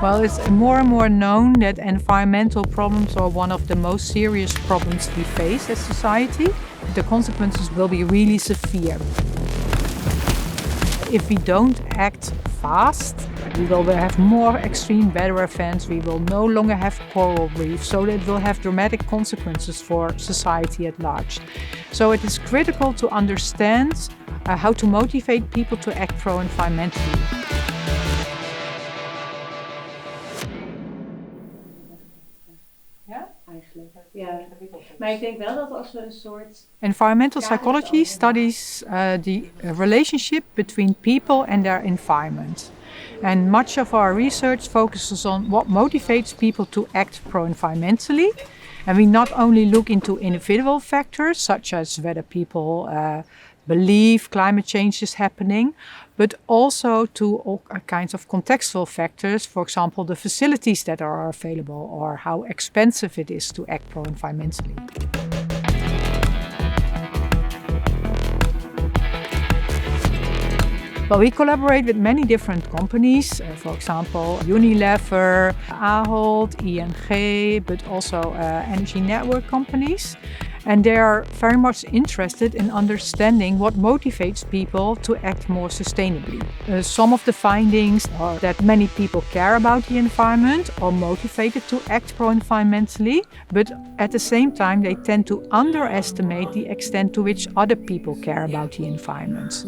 Well, it's more and more known that environmental problems are one of the most serious problems we face as society. The consequences will be really severe. If we don't act fast, we will have more extreme weather events, we will no longer have coral reefs, so it will have dramatic consequences for society at large. So it is critical to understand how to motivate people to act pro-environmentally. Ja, maar ik denk wel dat als we een soort... Environmental psychology studies the relationship between people and their environment. And much of our research focuses on what motivates people to act pro-environmentally. And we not only look into individual factors, such as whether people believe climate change is happening, but also to all kinds of contextual factors, for example, the facilities that are available or how expensive it is to act pro-environmentally. Well, we collaborate with many different companies, for example, Unilever, Ahold, ING, but also energy network companies. And they are very much interested in understanding what motivates people to act more sustainably. Some of the findings are that many people care about the environment or motivated to act pro-environmentally, but at the same time they tend to underestimate the extent to which other people care about the environment.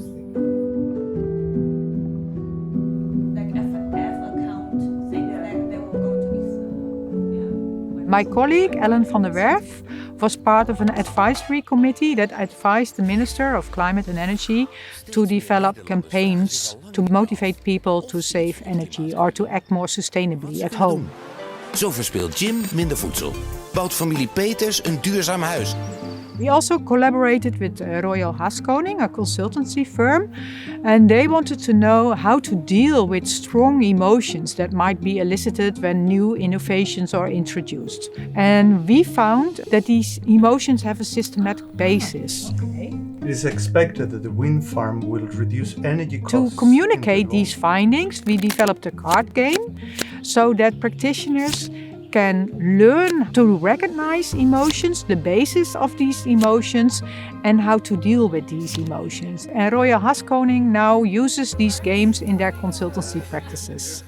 My colleague, Ellen van der Werf, was part of an advisory committee that advised the Minister of Climate and Energy to develop campaigns to motivate people to save energy or to act more sustainably at home. Zo verspeelt Jim minder voedsel. Bouwt familie Peters een duurzaam huis. We also collaborated with Royal Haskoning, a consultancy firm, and they wanted to know how to deal with strong emotions that might be elicited when new innovations are introduced. And we found that these emotions have a systematic basis. It is expected that the wind farm will reduce energy costs. To communicate these findings, we developed a card game so that practitioners can learn to recognize emotions, the basis of these emotions, and how to deal with these emotions. And Royal Haskoning now uses these games in their consultancy practices.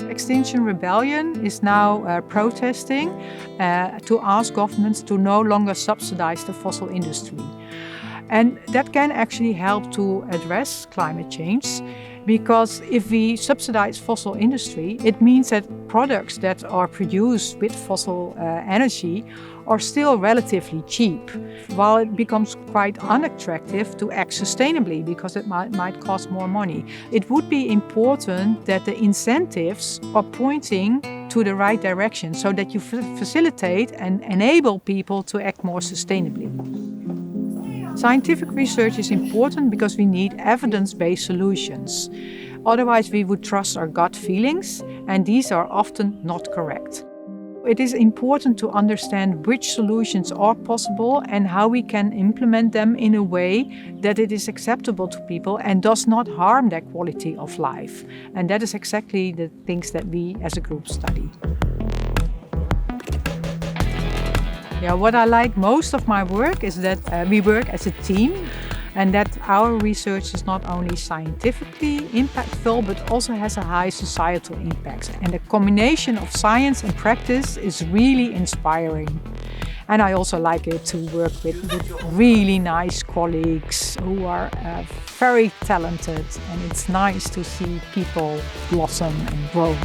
Extinction Rebellion is now protesting to ask governments to no longer subsidize the fossil industry. And that can actually help to address climate change, because if we subsidize fossil industry, it means that products that are produced with fossil energy are still relatively cheap, while it becomes quite unattractive to act sustainably because it might cost more money. It would be important that the incentives are pointing to the right direction so that you facilitate and enable people to act more sustainably. Scientific research is important because we need evidence-based solutions. Otherwise, we would trust our gut feelings, and these are often not correct. It is important to understand which solutions are possible and how we can implement them in a way that it is acceptable to people and does not harm their quality of life. And that is exactly the things that we as a group study. Yeah, what I like most of my work is that we work as a team and that our research is not only scientifically impactful but also has a high societal impact. And the combination of science and practice is really inspiring. And I also like it to work with really nice colleagues who are very talented, and it's nice to see people blossom and grow.